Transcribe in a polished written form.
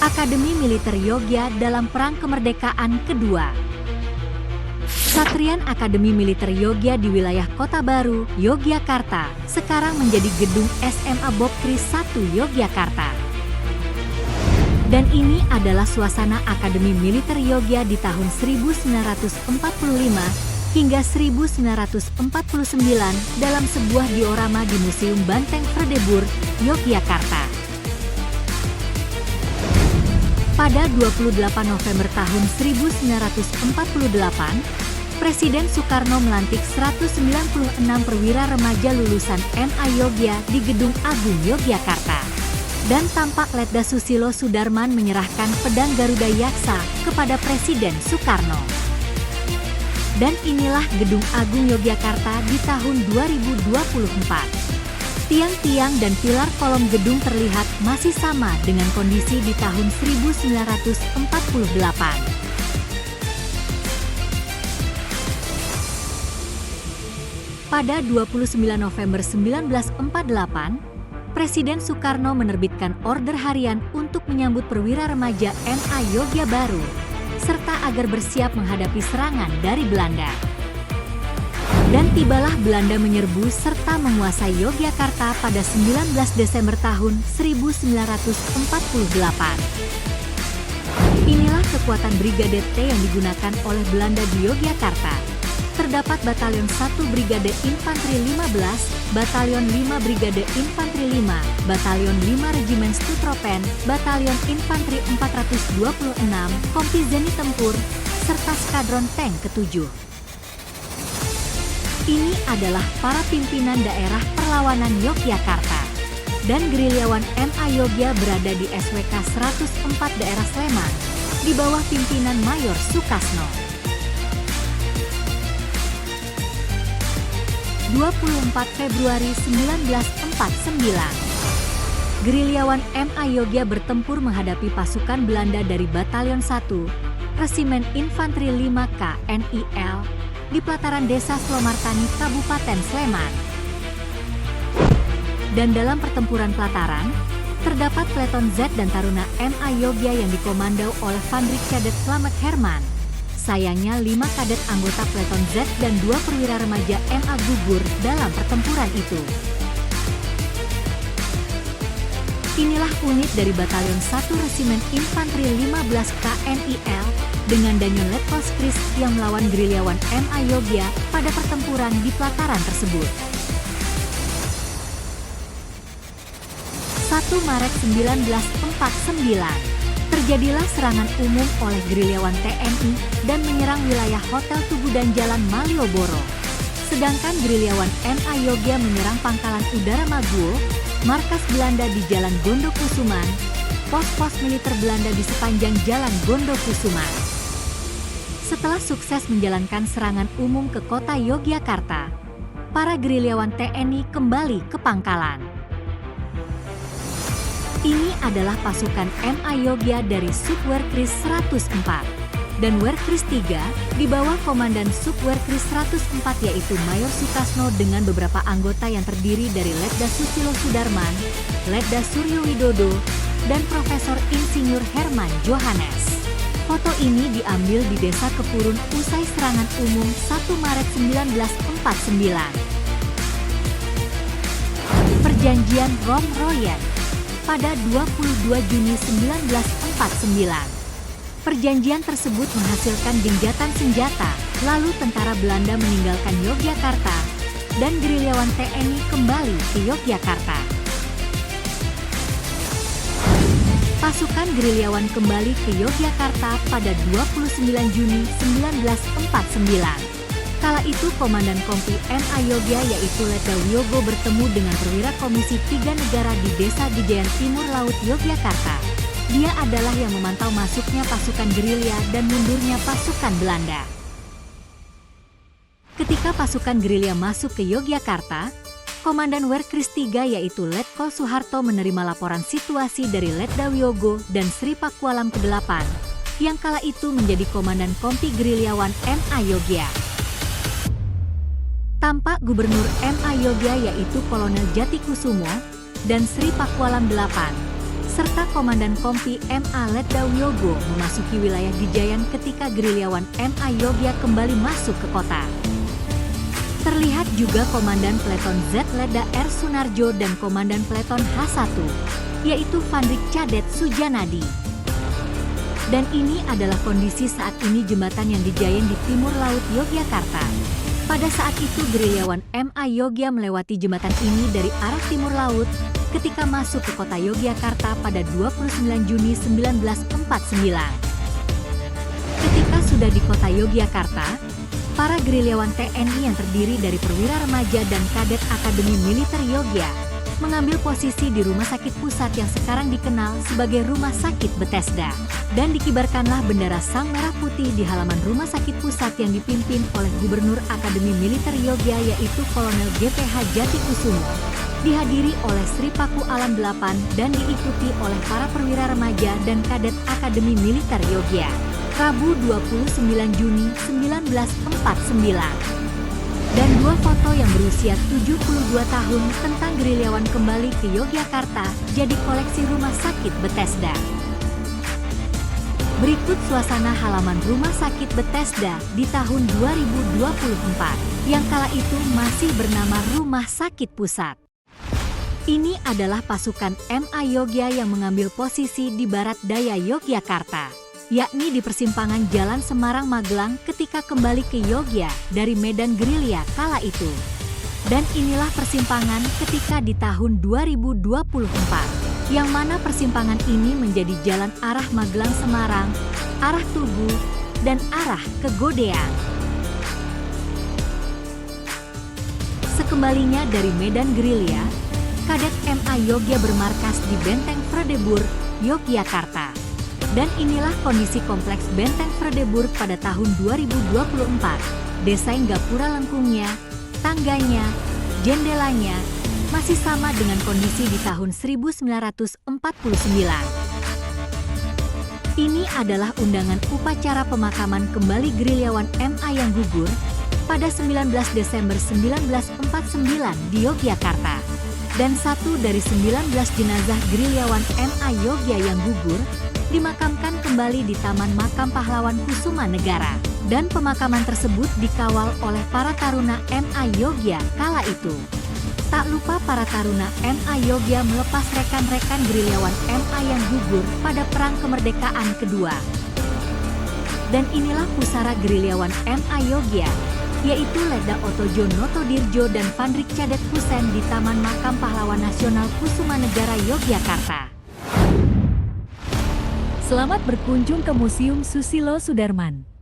Akademi Militer Yogya dalam Perang Kemerdekaan Kedua. Satrian Akademi Militer Yogya di wilayah Kota Baru, Yogyakarta, sekarang menjadi gedung SMA Bob Kris I Yogyakarta. Dan ini adalah suasana Akademi Militer Yogya di tahun 1945 hingga 1949 dalam sebuah diorama di Museum Banteng Fredeburg, Yogyakarta. Pada 28 November tahun 1948, Presiden Soekarno melantik 196 perwira remaja lulusan MA Yogya di Gedung Agung Yogyakarta. Dan tampak Letda Susilo Sudarman menyerahkan pedang Garuda Yaksa kepada Presiden Soekarno. Dan inilah Gedung Agung Yogyakarta di tahun 2024. Tiang-tiang dan pilar kolom gedung terlihat masih sama dengan kondisi di tahun 1948. Pada 29 November 1948, Presiden Soekarno menerbitkan order harian untuk menyambut perwira remaja MA Yogya Baru, serta agar bersiap menghadapi serangan dari Belanda. Dan tibalah Belanda menyerbu serta menguasai Yogyakarta pada 19 Desember tahun 1948. Inilah kekuatan Brigade T yang digunakan oleh Belanda di Yogyakarta. Terdapat Batalion 1 Brigade Infanteri 15, Batalion 5 Brigade Infanteri 5, Batalion 5 Regimen Stutropen, Batalion Infanteri 426, Kompi Zeni Tempur, serta Skadron Tank ke-7. Ini adalah para pimpinan daerah perlawanan Yogyakarta. Dan gerilyawan MA Yogya berada di SWK 104 daerah Sleman, di bawah pimpinan Mayor Sukasno. 24 Februari 1949. Gerilyawan MA Yogya bertempur menghadapi pasukan Belanda dari Batalion 1, Resimen Infanteri 5 KNIL, di pelataran Desa Slomartani, Kabupaten Sleman. Dan dalam pertempuran pelataran, terdapat Peleton Z dan Taruna MA Yogya yang dikomando oleh Vandrik Cadet Slamet Herman. Sayangnya 5 kadet anggota Peleton Z dan 2 perwira remaja MA gugur dalam pertempuran itu. Inilah unit dari Batalion 1 Resimen Infanteri 15 KNIL dengan Danyon Letkol Kris yang melawan gerilyawan MA Yogya pada pertempuran di pelataran tersebut. 1 Maret 1949, terjadilah serangan umum oleh gerilyawan TNI dan menyerang wilayah Hotel Tugu dan Jalan Malioboro. Sedangkan gerilyawan MA Yogya menyerang pangkalan udara Maguwo, markas Belanda di Jalan Gondokusuman, pos-pos militer Belanda di sepanjang Jalan Gondokusuman. Setelah sukses menjalankan serangan umum ke kota Yogyakarta, para gerilyawan TNI kembali ke pangkalan. Ini adalah pasukan MA Yogya dari Subwerkris 104 dan Werkris 3 di bawah komandan Subwerkris 104 yaitu Mayor Sukasno dengan beberapa anggota yang terdiri dari Letda Susilo Sudarman, Letda Suryo Widodo, dan Profesor Insinyur Herman Johannes. Foto ini diambil di Desa Kepurun usai serangan umum 1 Maret 1949. Perjanjian Rom-Royen pada 22 Juni 1949. Perjanjian tersebut menghasilkan genjatan senjata, lalu tentara Belanda meninggalkan Yogyakarta, dan gerilyawan TNI kembali ke Yogyakarta. Pasukan gerilyawan kembali ke Yogyakarta pada 29 Juni 1949. Kala itu Komandan Kompi MA Yogya yaitu Letda Wiyogo bertemu dengan perwira Komisi 3 Negara di Desa Gejayan Timur Laut Yogyakarta. Dia adalah yang memantau masuknya pasukan gerilya dan mundurnya pasukan Belanda. Ketika pasukan gerilya masuk ke Yogyakarta, Komandan Werkris 3 yaitu Letkol Soeharto menerima laporan situasi dari Letda Wiyogo dan Sri Pakualam ke-8, yang kala itu menjadi Komandan Kompi Gerilyawan MA Yogya. Tampak Gubernur MA Yogya yaitu Kolonel Jatikusumo dan Sri Pakualam 8, serta Komandan Kompi MA Letda Wiyogo memasuki wilayah Dijayan ketika gerilyawan MA Yogya kembali masuk ke kota. Terlihat juga Komandan Peleton Z Letda R Sunarjo dan Komandan Peleton H1, yaitu Vandrik Cadet Sujanadi. Dan ini adalah kondisi saat ini jembatan yang Dijayan di timur laut Yogyakarta. Pada saat itu gerilyawan MA Yogya melewati jembatan ini dari arah timur laut ketika masuk ke kota Yogyakarta pada 29 Juni 1949. Ketika sudah di kota Yogyakarta, para gerilyawan TNI yang terdiri dari perwira remaja dan kadet Akademi Militer Yogya mengambil posisi di Rumah Sakit Pusat yang sekarang dikenal sebagai Rumah Sakit Bethesda. Dan dikibarkanlah bendera Sang Merah Putih di halaman Rumah Sakit Pusat yang dipimpin oleh Gubernur Akademi Militer Yogya yaitu Kolonel GPH Jatikusumo. Dihadiri oleh Sri Paku Alam 8 dan diikuti oleh para perwira remaja dan kadet Akademi Militer Yogya. Rabu 29 Juni 1949. Dan dua foto yang berusia 72 tahun tentang gerilyawan kembali ke Yogyakarta jadi koleksi Rumah Sakit Bethesda. Berikut suasana halaman Rumah Sakit Bethesda di tahun 2024 yang kala itu masih bernama Rumah Sakit Pusat. Ini adalah pasukan MA Yogya yang mengambil posisi di barat daya Yogyakarta, yakni di persimpangan Jalan Semarang-Magelang ketika kembali ke Yogya dari medan gerilya kala itu. Dan inilah persimpangan ketika di tahun 2024. Yang mana persimpangan ini menjadi jalan arah Magelang-Semarang, arah Tugu, dan arah ke Godean. Sekembalinya dari medan gerilya, kadet MA Yogya bermarkas di Benteng Fredebur, Yogyakarta. Dan inilah kondisi kompleks Benteng Fredebur pada tahun 2024. Desain gapura lengkungnya, tangganya, jendelanya, masih sama dengan kondisi di tahun 1949. Ini adalah undangan upacara pemakaman kembali gerilyawan MA yang gugur pada 19 Desember 1949 di Yogyakarta. Dan satu dari 19 jenazah gerilyawan MA Yogya yang gugur dimakamkan kembali di Taman Makam Pahlawan Kusuma Negara. Dan pemakaman tersebut dikawal oleh para taruna MA Yogya kala itu. Tak lupa para taruna MA Yogya melepas rekan-rekan gerilyawan MA yang gugur pada Perang Kemerdekaan Kedua. Dan inilah pusara gerilyawan MA Yogya, yaitu Letda Otojo Notodirjo dan Vandrik Cadet Husen di Taman Makam Pahlawan Nasional Kusuma Negara Yogyakarta. Selamat berkunjung ke Museum Susilo Sudarman.